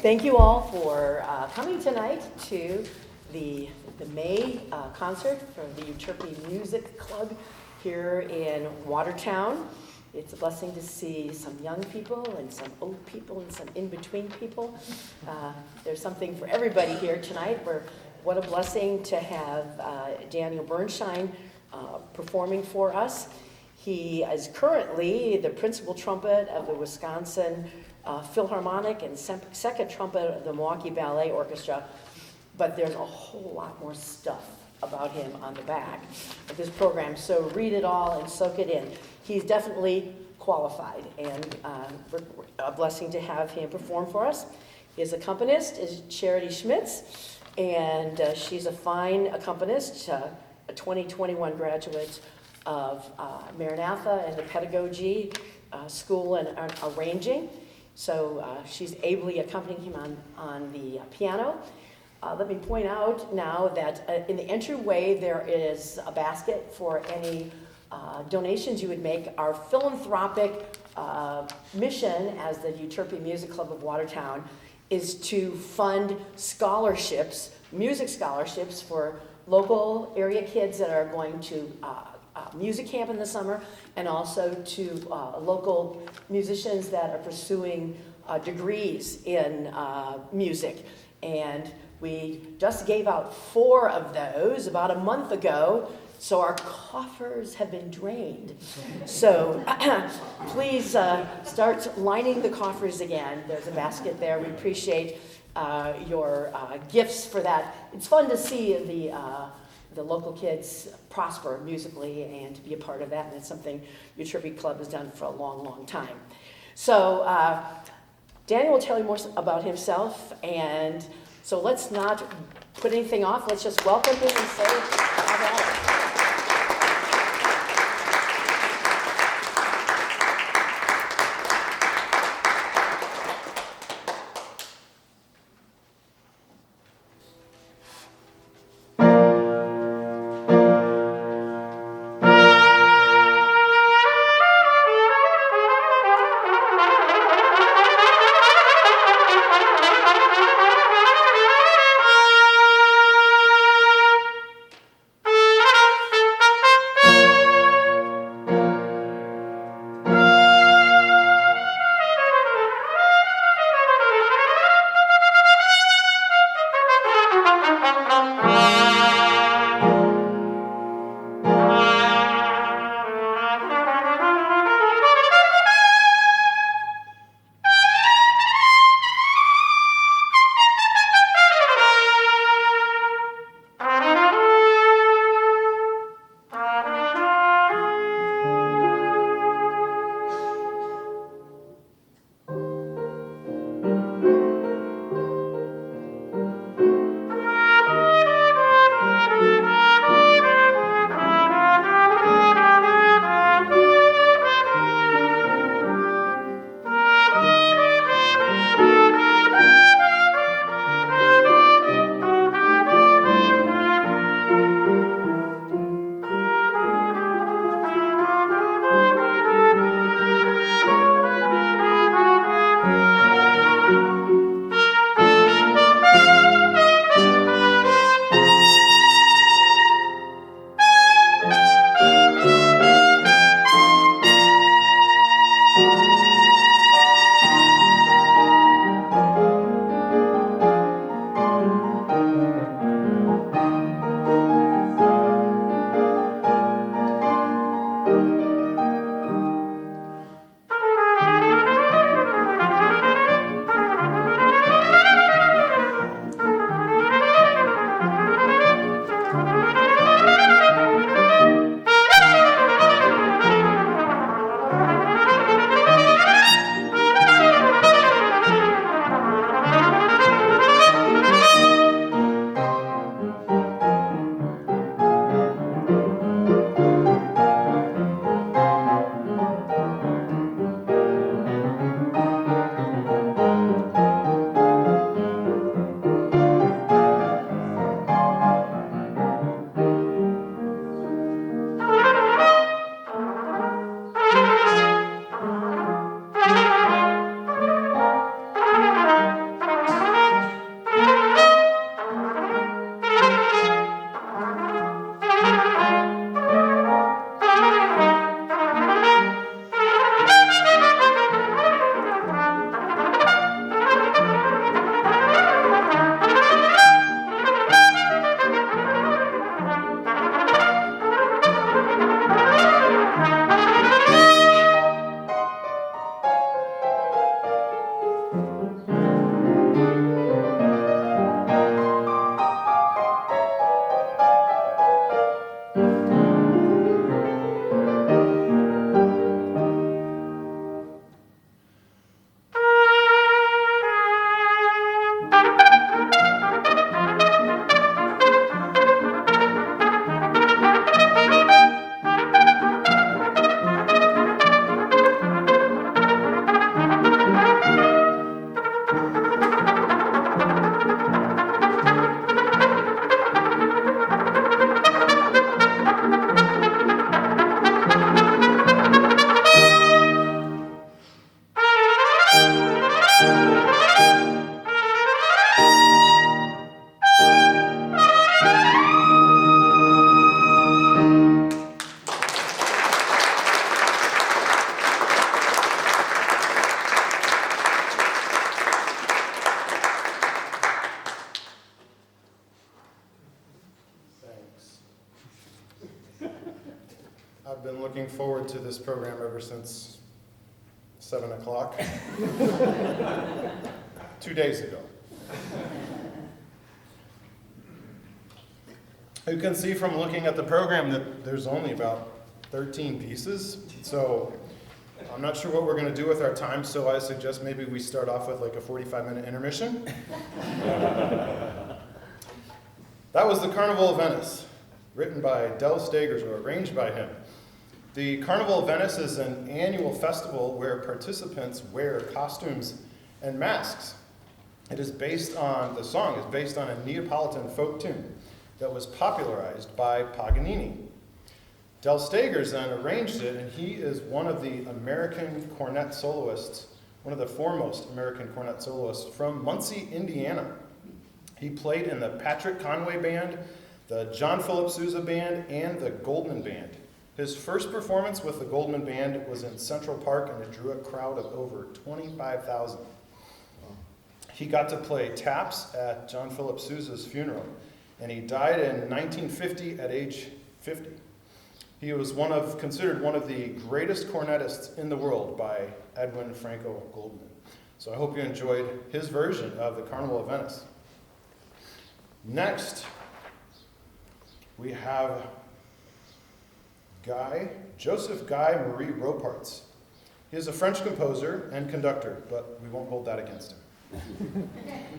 Thank you all for coming tonight to the May concert for the Euterpe Music Club here in Watertown. It's a blessing to see some young people and some old people and some in-between people. There's something for everybody here tonight. What a blessing to have Daniel Birnschein performing for us. He is currently the principal trumpet of the Wisconsin Philharmonic and second trumpet of the Milwaukee Ballet Orchestra, but there's a whole lot more stuff about him on the back of this program, so read it all and soak it in. He's definitely qualified, and a blessing to have him perform for us. His accompanist is Charity Schmitz, and she's a fine accompanist, a 2021 graduate of Maranatha and the Pedagogy School and Arranging. So she's ably accompanying him on the piano. Let me point out now that in the entryway there is a basket for any donations you would make. Our philanthropic mission as the Euterpe Music Club of Watertown is to fund scholarships, music scholarships for local area kids that are going to music camp in the summer, and also to local musicians that are pursuing degrees in music. And we just gave out 4 of those about a month ago, so our coffers have been drained. So please start lining the coffers again. There's a basket there. We appreciate your gifts for that. It's fun to see the local kids prosper musically and to be a part of that, and it's something Euterpe Club has done for a long, long time. So Daniel will tell you more about himself, and so let's not put anything off. Let's just welcome him and say, have at it. forward to this program ever since 7 o'clock, 2 days ago. You can see from looking at the program that there's only about 13 pieces, so I'm not sure what we're going to do with our time, so I suggest maybe we start off with like a 45-minute intermission. That was the Carnival of Venice, written by Del Stegers, or arranged by him. The Carnival of Venice is an annual festival where participants wear costumes and masks. The song is based on a Neapolitan folk tune that was popularized by Paganini. Del Stegers then arranged it, and he is one of the American cornet soloists, one of the foremost American cornet soloists from Muncie, Indiana. He played in the Patrick Conway Band, the John Philip Sousa Band, and the Goldman Band. His first performance with the Goldman Band was in Central Park, and it drew a crowd of over 25,000. He got to play taps at John Philip Sousa's funeral, and he died in 1950 at age 50. He was considered one of the greatest cornetists in the world by Edwin Franco Goldman. So I hope you enjoyed his version of the Carnival of Venice. Next, we have Joseph Guy Marie Roparts. He is a French composer and conductor, but we won't hold that against him.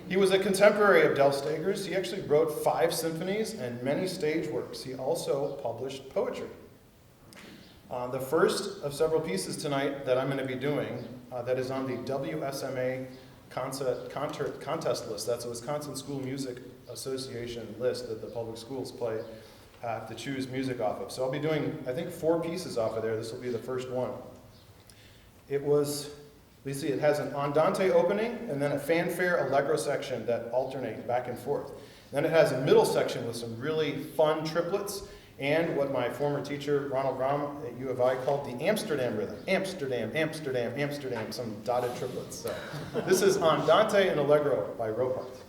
He was a contemporary of Del Stegers. He actually wrote 5 symphonies and many stage works. He also published poetry. The first of several pieces tonight that I'm going to be doing that is on the WSMA contest list. That's a Wisconsin School Music Association list that the public schools have to choose music off of. So I'll be doing, I think, 4 pieces off of there. This will be the first one. It has an andante opening and then a fanfare allegro section that alternate back and forth. Then it has a middle section with some really fun triplets and what my former teacher, Ronald Rahm at U of I, called the Amsterdam rhythm. Amsterdam, Amsterdam, Amsterdam, some dotted triplets. So this is Andante and Allegro by Ropart.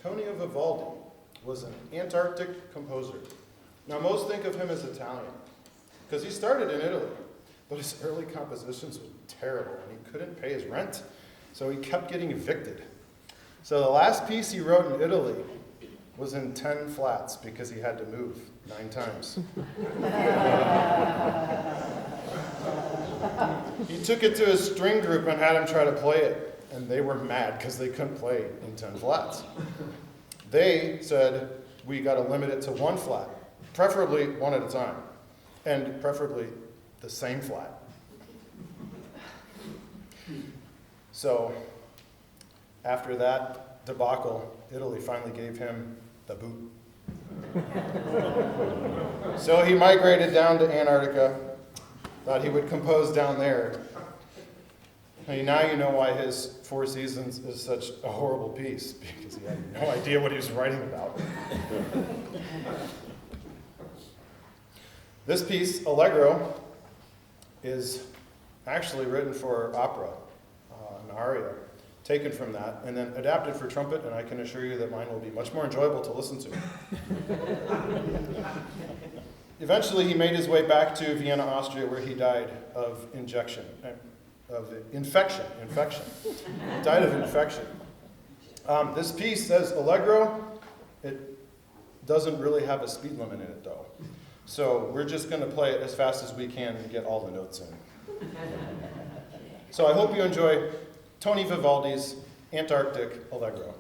Tony Vivaldi was an Antarctic composer. Now, most think of him as Italian, because he started in Italy, but his early compositions were terrible, and he couldn't pay his rent, so he kept getting evicted. So the last piece he wrote in Italy was in 10 flats, because he had to move 9 times. He took it to his string group and had them try to play it, and they were mad because they couldn't play in 10 flats. They said, we got to limit it to 1 flat, preferably 1 at a time, and preferably the same flat. So after that debacle, Italy finally gave him the boot. So he migrated down to Antarctica, thought he would compose down there. And now you know why his Four Seasons is such a horrible piece, because he had no idea what he was writing about. This piece, Allegro, is actually written for opera, an aria, taken from that, and then adapted for trumpet, and I can assure you that mine will be much more enjoyable to listen to. Eventually, he made his way back to Vienna, Austria, where he died of infection. He died of infection. This piece says Allegro. It doesn't really have a speed limit in it, though. So we're just going to play it as fast as we can and get all the notes in. So I hope you enjoy Tony Vivaldi's Antarctic Allegro.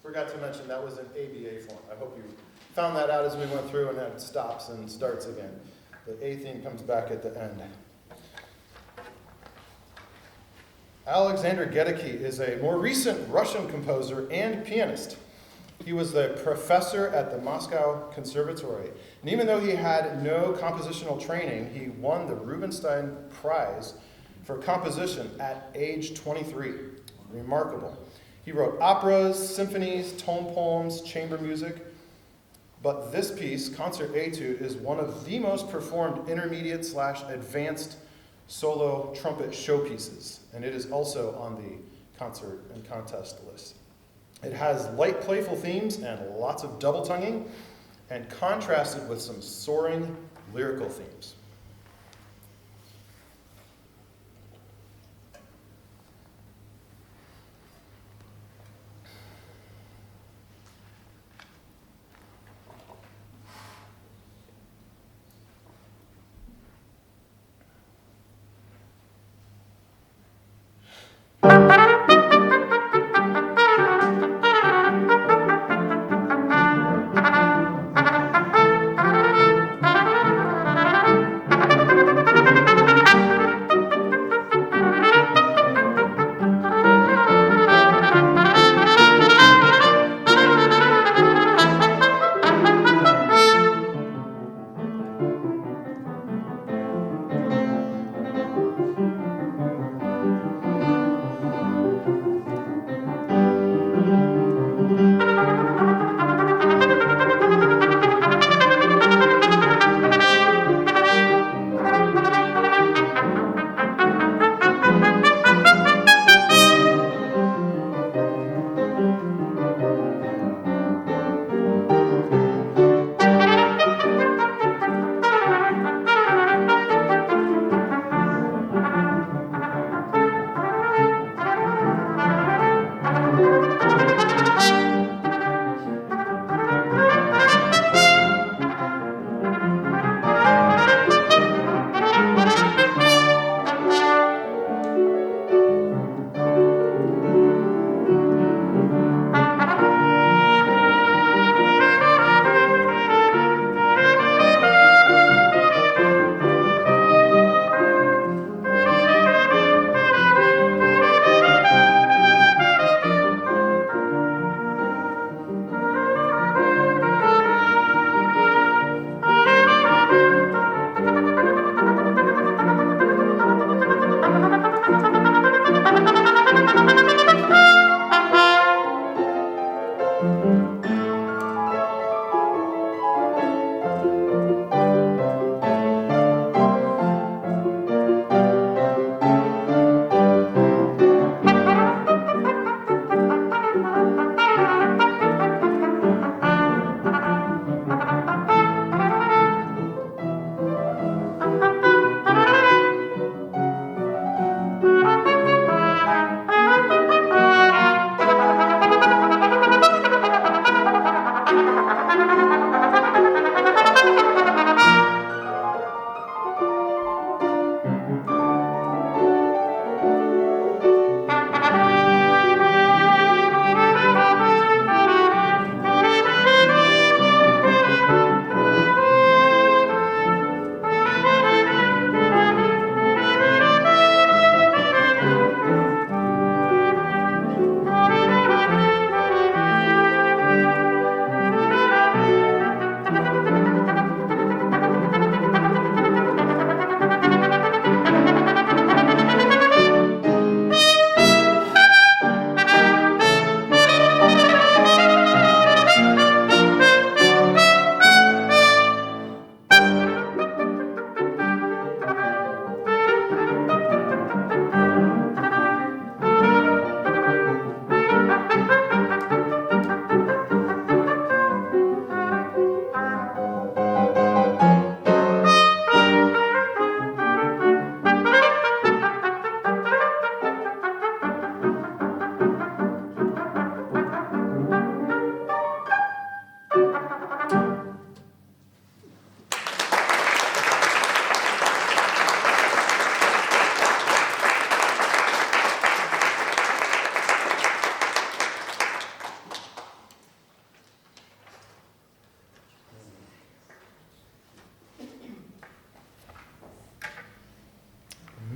forgot to mention that was in ABA form. I hope you found that out as we went through, and that stops and starts again. The A theme comes back at the end. Alexander Gedicki is a more recent Russian composer and pianist. He was the professor at the Moscow Conservatory. And even though he had no compositional training, he won the Rubinstein Prize for composition at age 23. Remarkable. He wrote operas, symphonies, tone poems, chamber music. But this piece, Concert Etude, is one of the most performed intermediate/advanced solo trumpet showpieces, and it is also on the concert and contest list. It has light, playful themes and lots of double tonguing, and contrasted with some soaring lyrical themes.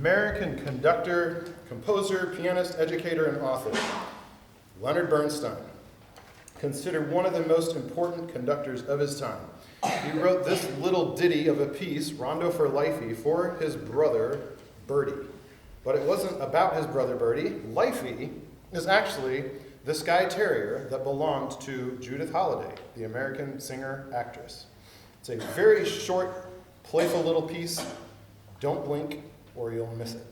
American conductor, composer, pianist, educator, and author, Leonard Bernstein, considered one of the most important conductors of his time. He wrote this little ditty of a piece, Rondo for Lifey, for his brother, Bertie. But it wasn't about his brother, Bertie. Lifey is actually the Skye Terrier that belonged to Judith Holliday, the American singer-actress. It's a very short, playful little piece. Don't blink or you'll miss it.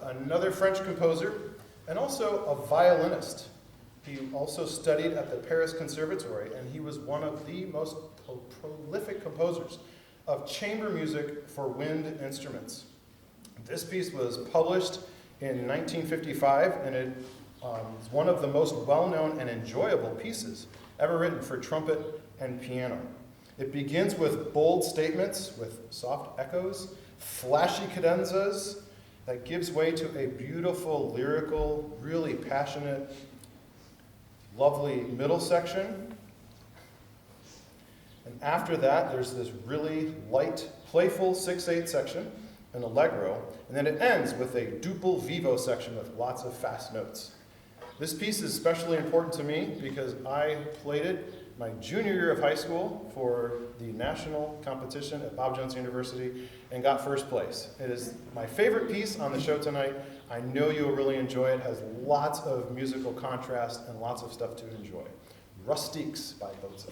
Another French composer, and also a violinist. He also studied at the Paris Conservatory, and he was one of the most prolific composers of chamber music for wind instruments. This piece was published in 1955, and it is one of the most well-known and enjoyable pieces ever written for trumpet and piano. It begins with bold statements, with soft echoes, flashy cadenzas, that gives way to a beautiful, lyrical, really passionate, lovely middle section. And after that, there's this really light, playful 6/8 section, an allegro, and then it ends with a duple vivo section with lots of fast notes. This piece is especially important to me because I played it my junior year of high school for the national competition at Bob Jones University and got first place. It is my favorite piece on the show tonight. I know you'll really enjoy it. It has lots of musical contrast and lots of stuff to enjoy. Rustiques by Botza.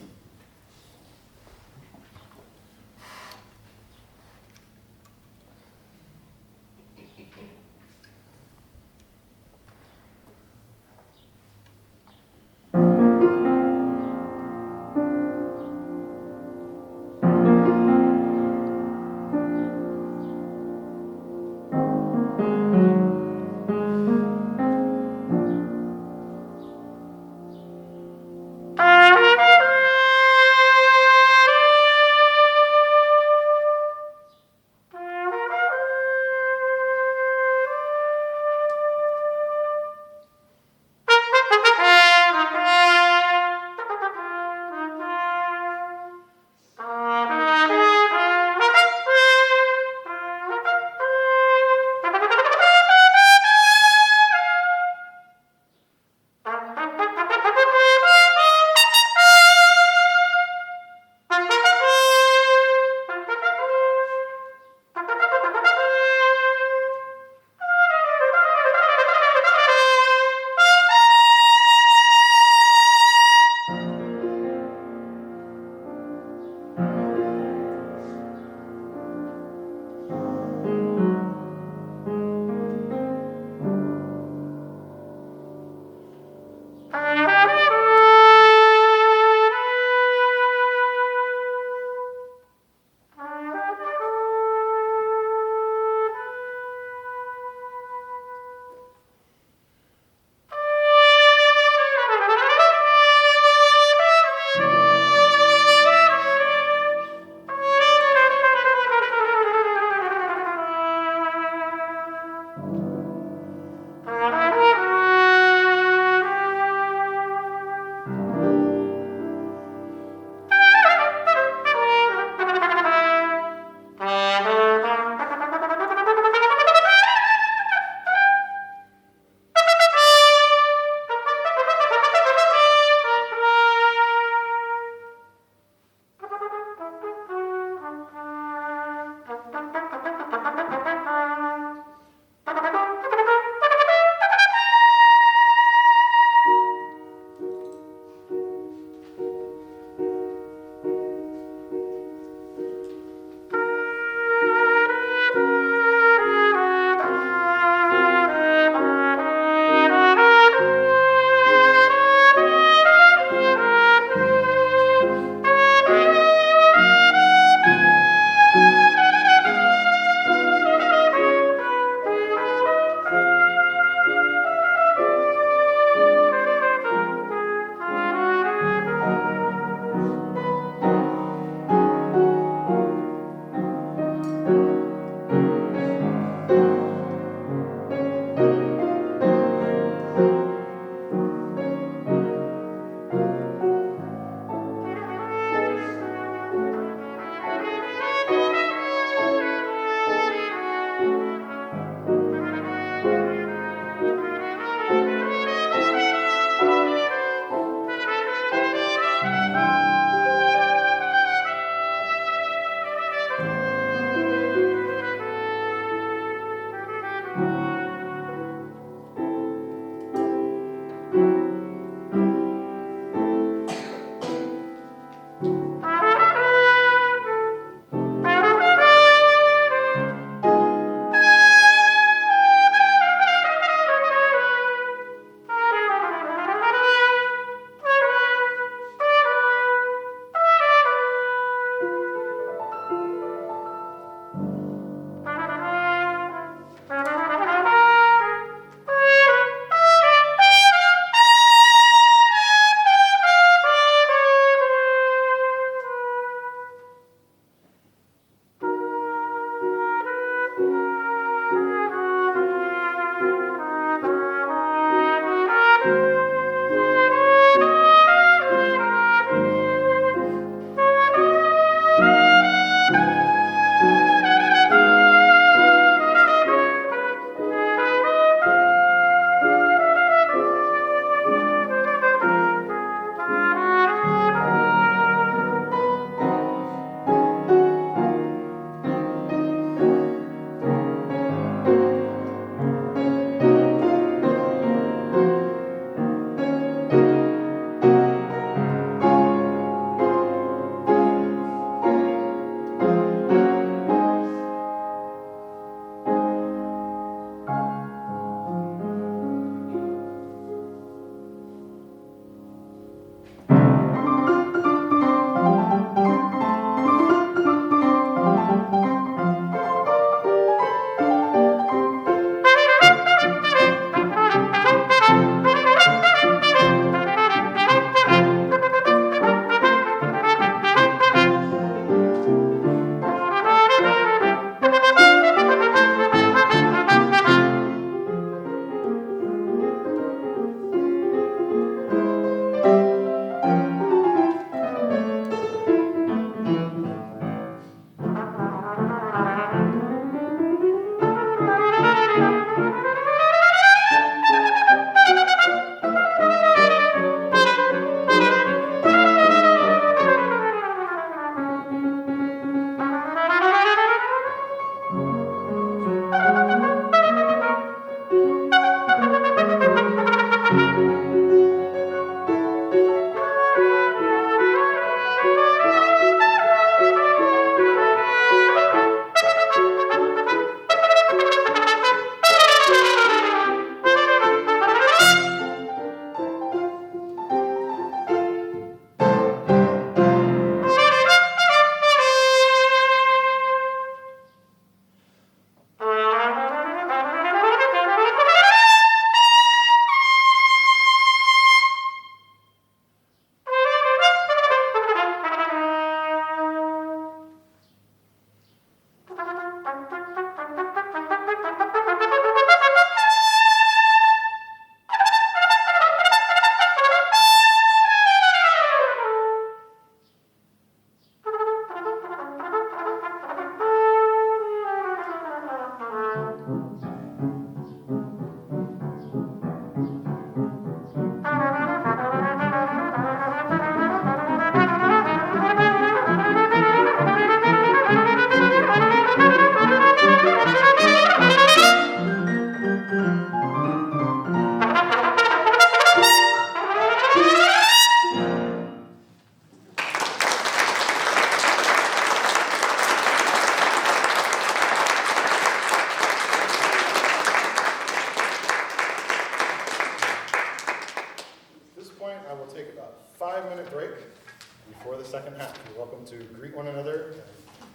greet one another, and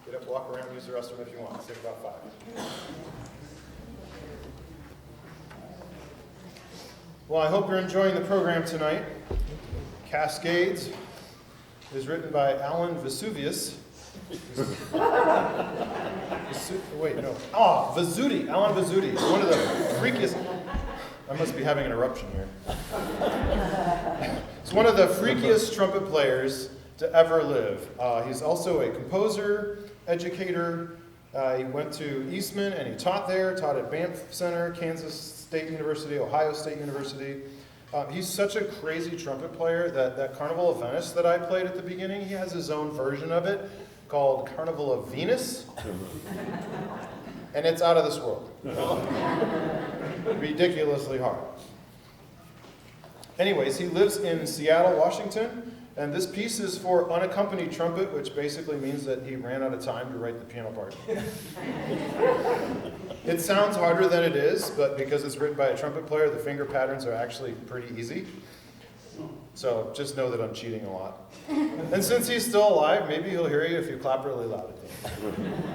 get up, walk around, use the restroom if you want. It's take about 5. Well, I hope you're enjoying the program tonight. Cascades is written by Alan Vesuvius. Vesuti. Alan Vesuti. He's one of the freakiest. I must be having an eruption here. He's one of the freakiest trumpet players to ever live. He's also a composer, educator. He went to Eastman and he taught there, taught at Banff Center, Kansas State University, Ohio State University. He's such a crazy trumpet player that Carnival of Venice that I played at the beginning, he has his own version of it called Carnival of Venus. And it's out of this world. Ridiculously hard. Anyways, he lives in Seattle, Washington, and this piece is for unaccompanied trumpet, which basically means that he ran out of time to write the piano part. It sounds harder than it is, but because it's written by a trumpet player, the finger patterns are actually pretty easy. So just know that I'm cheating a lot. And since he's still alive, maybe he'll hear you if you clap really loud at him.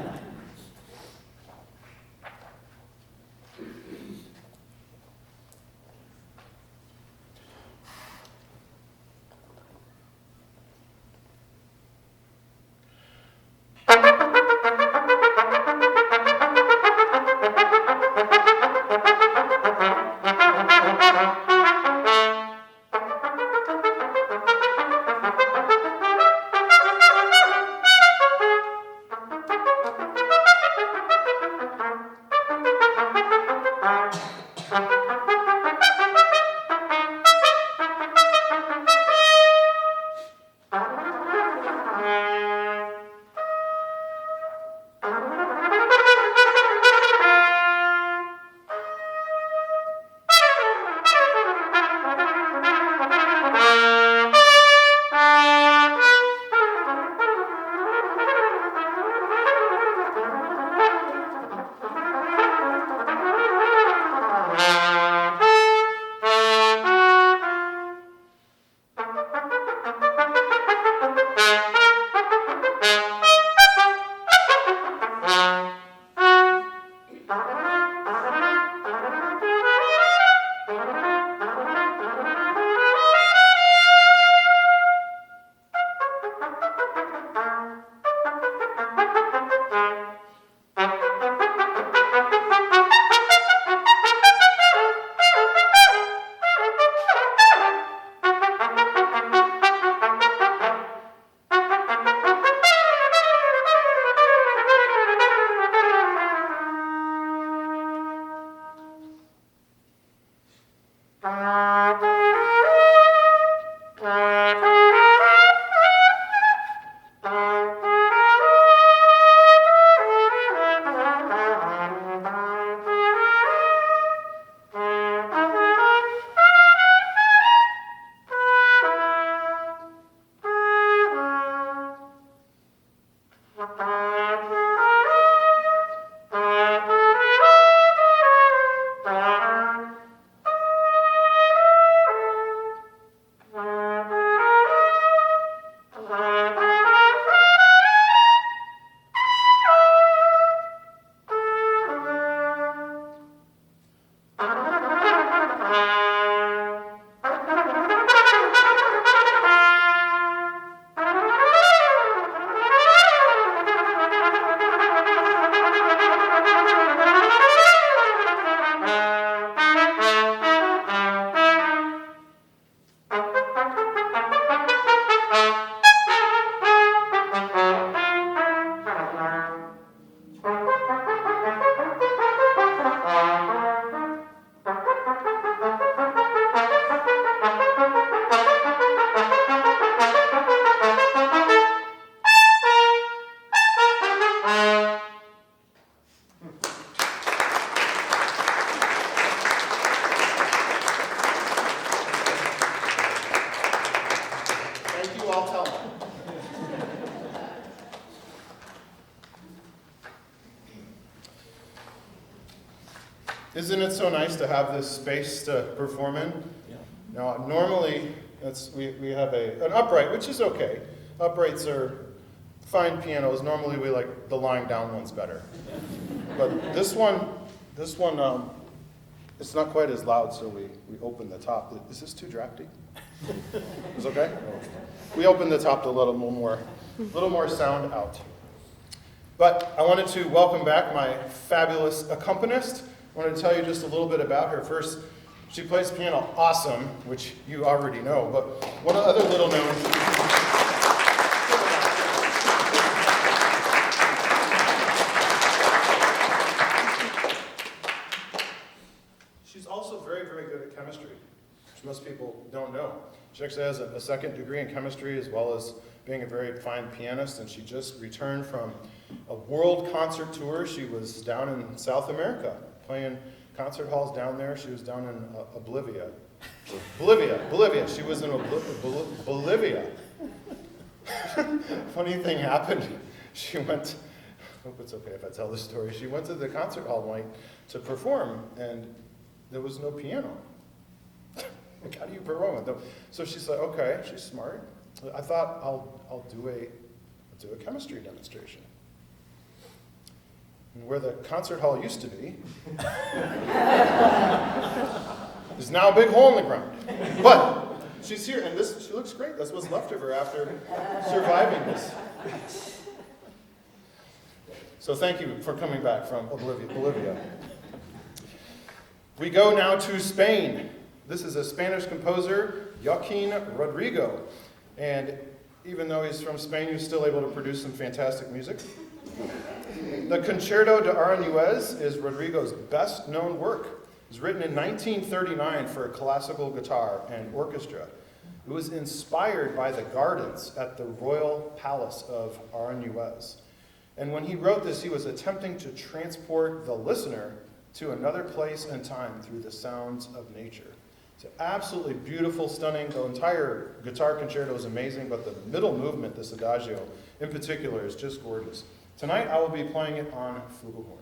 Isn't it so nice to have this space to perform in? Yeah. Now, normally, we have an upright, which is okay. Uprights are fine pianos, normally we like the lying down ones better. But this one, it's not quite as loud, so we open the top. Is this too drafty? Is it okay? We open the top to let a little more sound out. But I wanted to welcome back my fabulous accompanist. I wanted to tell you just a little bit about her. First, she plays piano awesome, which you already know, but one other little known. She's also very, very good at chemistry, which most people don't know. She actually has a second degree in chemistry as well as being a very fine pianist, and she just returned from a world concert tour. She was down in South America playing concert halls down there. She was down in Bolivia. She was in Bolivia. Funny thing happened. She went, I hope it's okay if I tell this story. She went to the concert hall night to perform, and there was no piano. Like, how do you perform with them? So she said, okay, she's smart. I thought I'll do a chemistry demonstration. And where the concert hall used to be is now a big hole in the ground. But she's here, and she looks great. That's what's left of her after surviving this. So thank you for coming back from Bolivia. We go now to Spain. This is a Spanish composer, Joaquin Rodrigo. And even though he's from Spain, he's still able to produce some fantastic music. The Concerto de Aranjuez is Rodrigo's best-known work. It was written in 1939 for a classical guitar and orchestra. It was inspired by the gardens at the Royal Palace of Aranjuez. And when he wrote this, he was attempting to transport the listener to another place and time through the sounds of nature. It's absolutely beautiful, stunning. The entire guitar concerto is amazing, but the middle movement, this adagio in particular, is just gorgeous. Tonight I will be playing it on flugelhorn.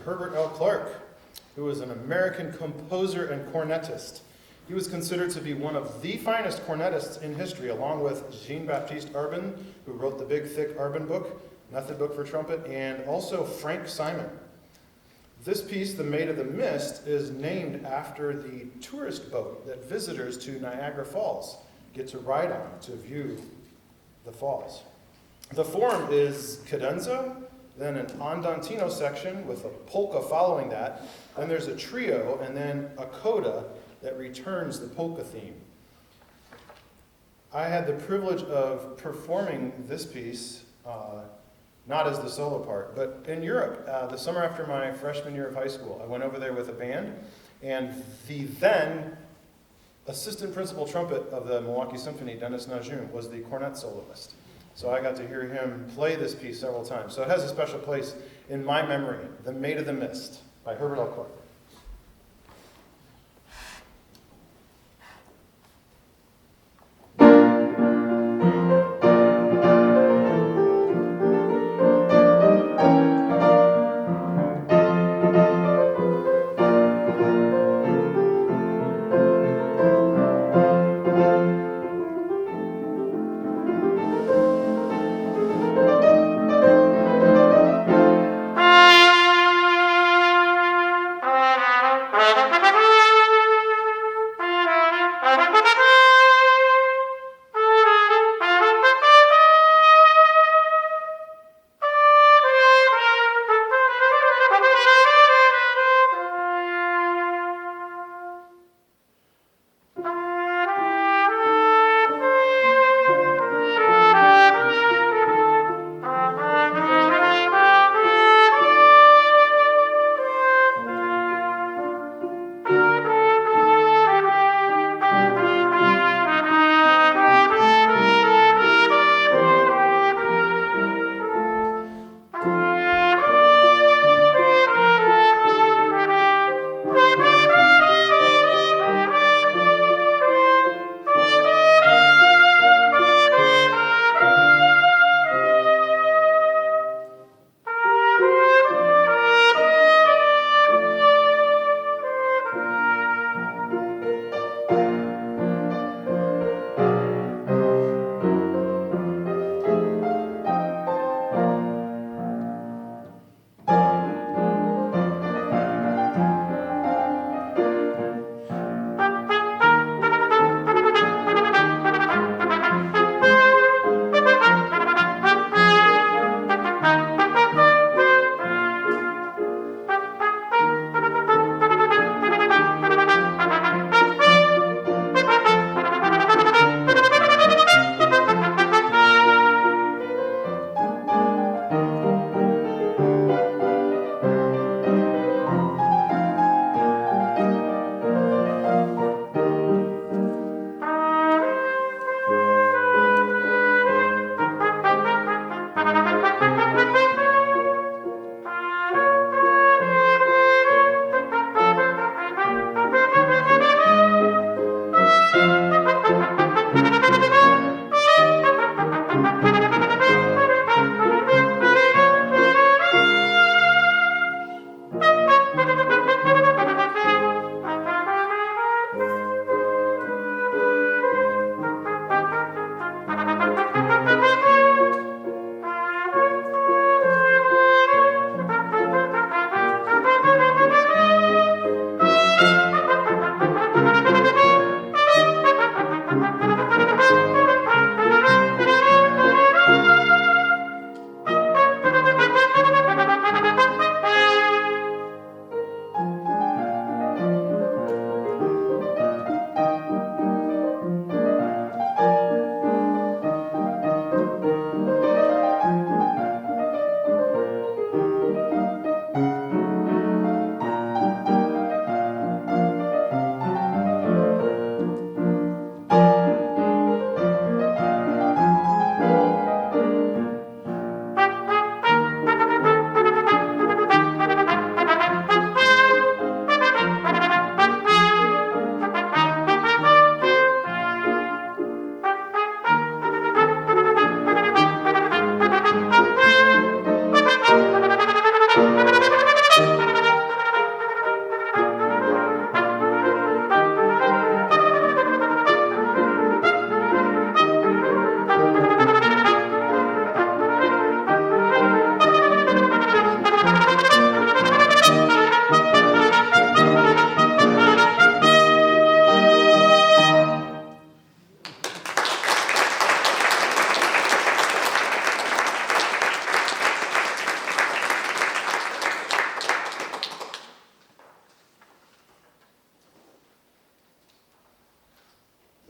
Herbert L. Clark, who was an American composer and cornetist. He was considered to be one of the finest cornetists in history, along with Jean-Baptiste Arbin, who wrote the big, thick Arbin book, method book for trumpet, and also Frank Simon. This piece, The Maid of the Mist, is named after the tourist boat that visitors to Niagara Falls get to ride on to view the falls. The form is cadenza, then an andantino section with a polka following that, then there's a trio, and then a coda that returns the polka theme. I had the privilege of performing this piece, not as the solo part, but in Europe, the summer after my freshman year of high school. I went over there with a band, and the then assistant principal trumpet of the Milwaukee Symphony, Dennis Najum, was the cornet soloist. So I got to hear him play this piece several times. So it has a special place in my memory, The Maid of the Mist by Herbert L. Clark.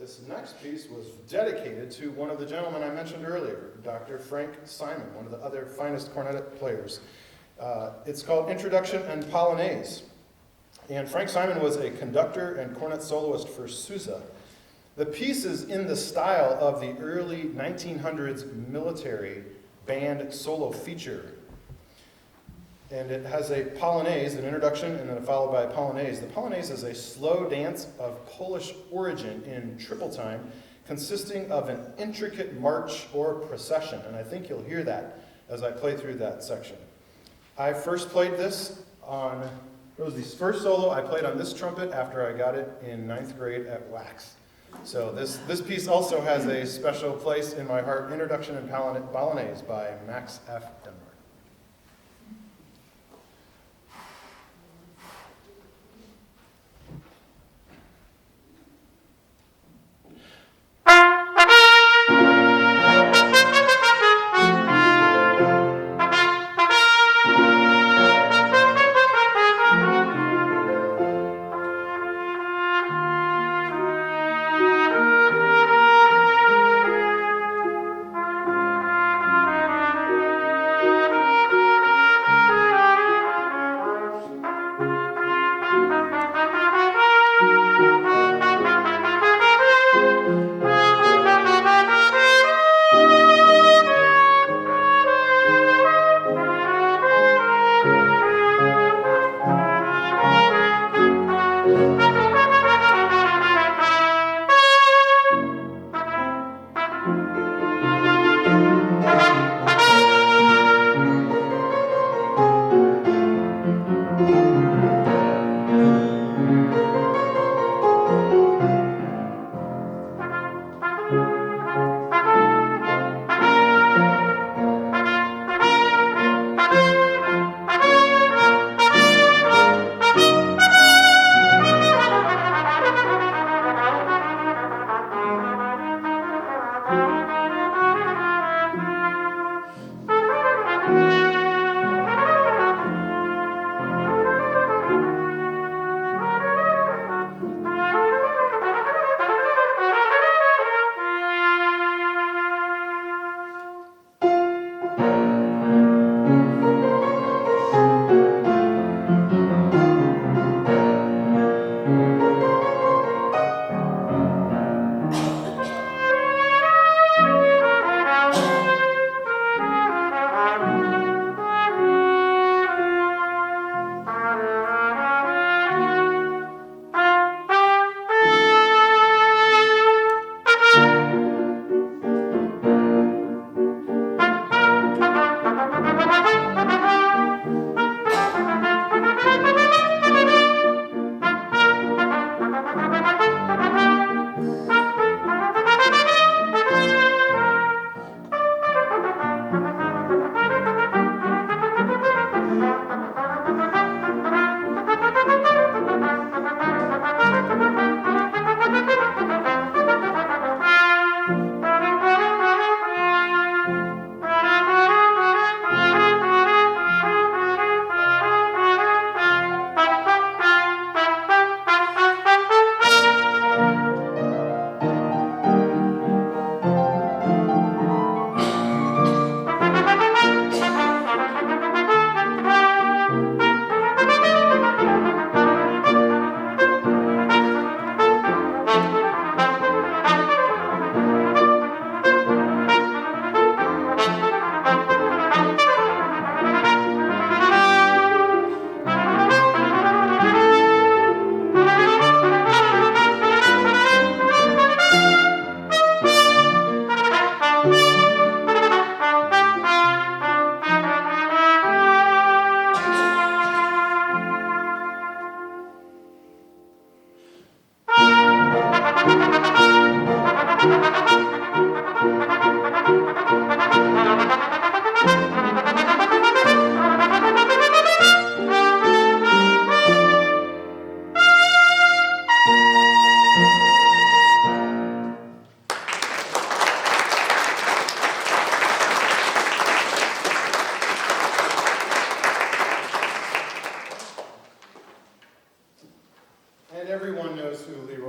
This next piece was dedicated to one of the gentlemen I mentioned earlier, Dr. Frank Simon, one of the other finest cornet players. It's called Introduction and Polonaise. And Frank Simon was a conductor and cornet soloist for Sousa. The piece is in the style of the early 1900s military band solo feature. And it has a polonaise, an introduction, and then followed by a polonaise. The polonaise is a slow dance of Polish origin in triple time, consisting of an intricate march or procession. And I think you'll hear that as I play through that section. I first played this on, it was the first solo I played on this trumpet after I got it in 9th grade at Wax. So this piece also has a special place in my heart. Introduction and Polonaise by Max F. Denmark.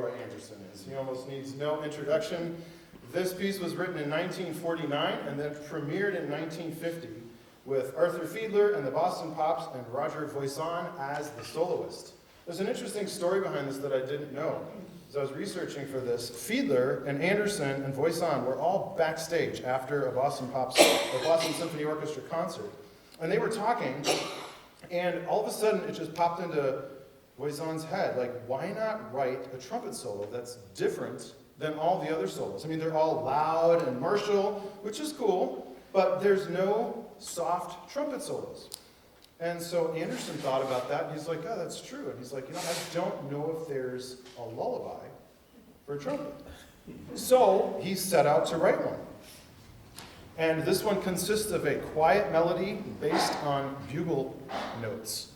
Leroy Anderson is. He almost needs no introduction. This piece was written in 1949 and then premiered in 1950 with Arthur Fiedler and the Boston Pops and Roger Voisin as the soloist. There's an interesting story behind this that I didn't know. As I was researching for this, Fiedler and Anderson and Voisin were all backstage after a Boston Symphony Orchestra concert. And they were talking, and all of a sudden it just popped into Voisin's head, like, why not write a trumpet solo that's different than all the other solos? I mean, they're all loud and martial, which is cool, but there's no soft trumpet solos. And so Anderson thought about that, and he's like, oh, that's true. And he's like, I don't know if there's a lullaby for a trumpet. So he set out to write one. And this one consists of a quiet melody based on bugle notes.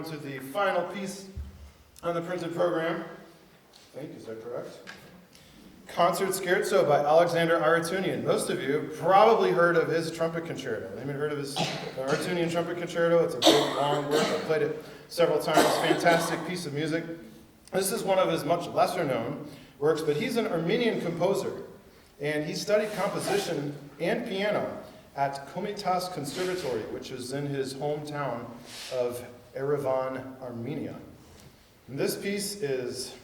To the final piece on the printed program. I think, is that correct? Concert Scherzo by Alexander Aratunian. Most of you probably heard of his trumpet concerto. Anyone heard of his Aratunian trumpet concerto? It's a big, long work. I played it several times. Fantastic piece of music. This is one of his much lesser known works, but he's an Armenian composer, and he studied composition and piano at Komitas Conservatory, which is in his hometown of Yerevan, Armenia. And this piece is,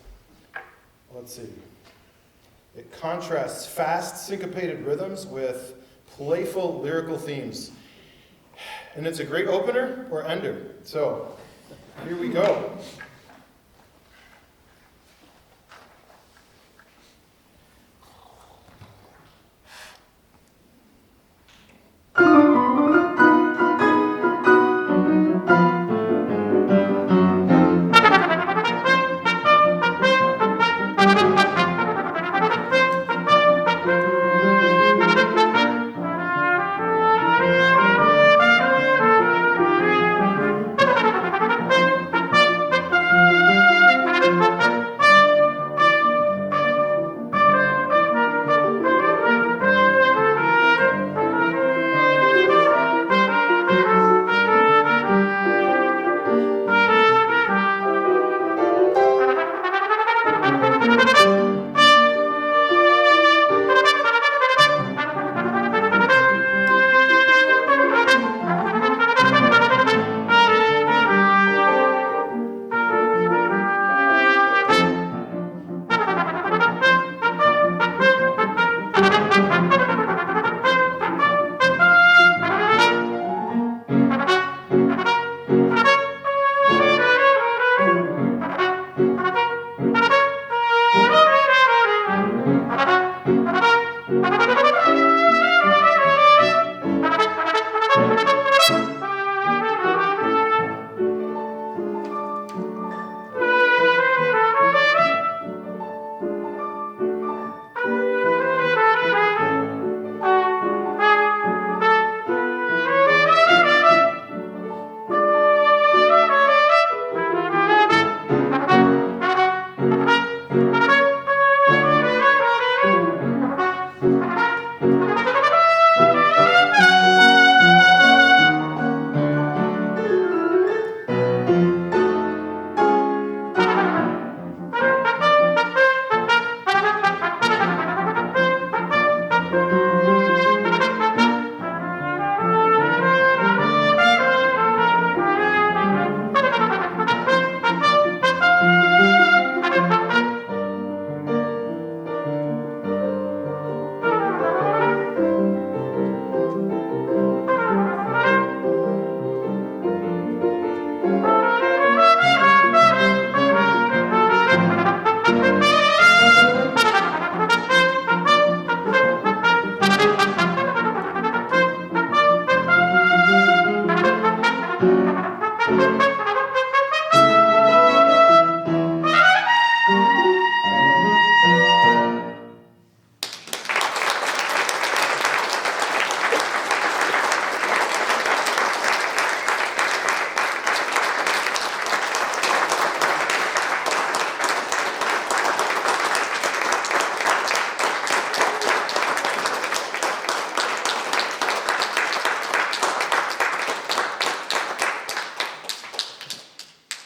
let's see, It contrasts fast, syncopated rhythms with playful lyrical themes. And it's a great opener or ender. So, here we go.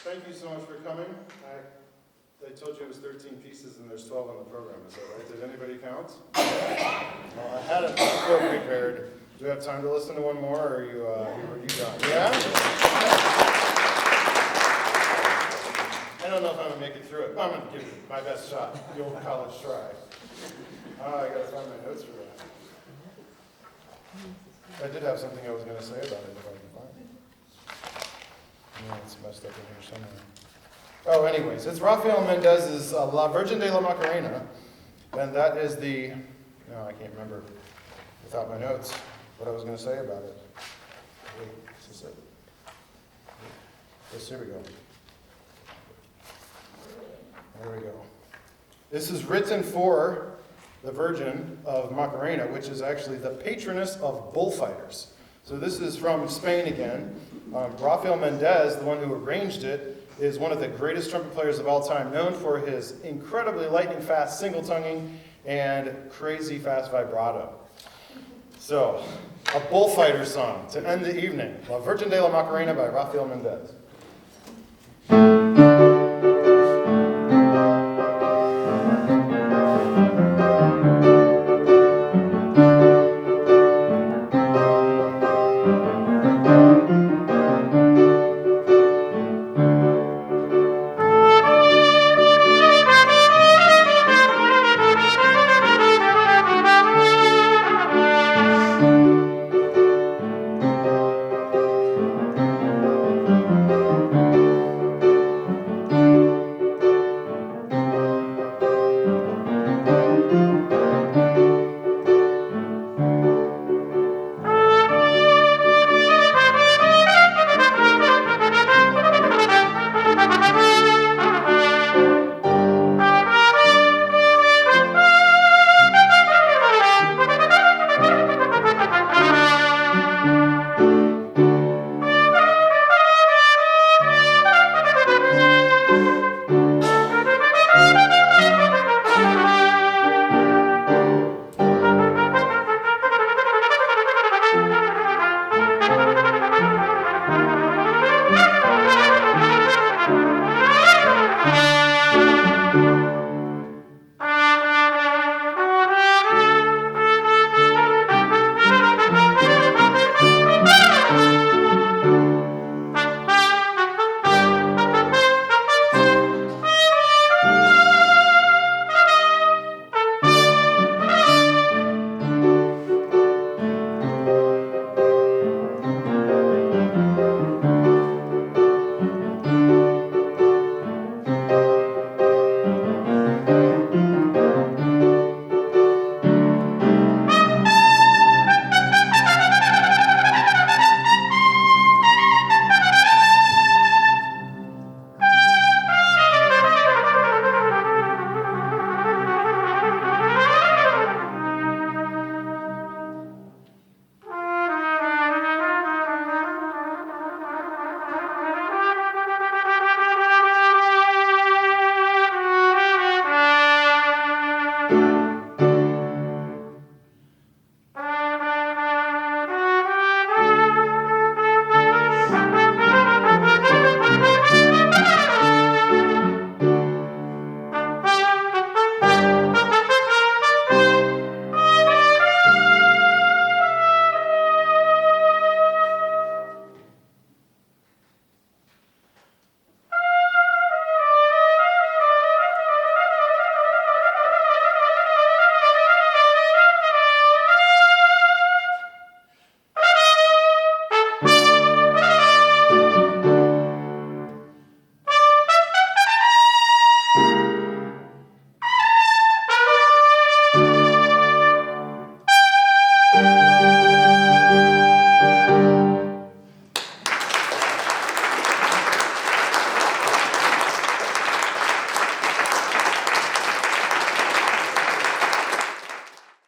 Thank you so much for coming. I told you it was 13 pieces and there's 12 on the program, is that right? Did anybody count? Well, I had it so prepared. Do we have time to listen to one more, or are you done? Yeah? I don't know if I'm going to make it through it, but I'm going to give it my best shot. The old college try. I got to find my notes for that. I did have something I was going to say about it if I can find it. Yeah, it's messed up in here somewhere. Oh, anyways, it's Rafael Mendez's La Virgen de la Macarena, and that is the, no, I can't remember without my notes what I was going to say about it. Wait, is this it? Yes, here we go. There we go. This is written for the Virgin of Macarena, which is actually the patroness of bullfighters. So this is from Spain again. Rafael Mendez, the one who arranged it, is one of the greatest trumpet players of all time, known for his incredibly lightning-fast single-tonguing and crazy fast vibrato. So, a bullfighter song to end the evening, La Virgen de la Macarena by Rafael Mendez.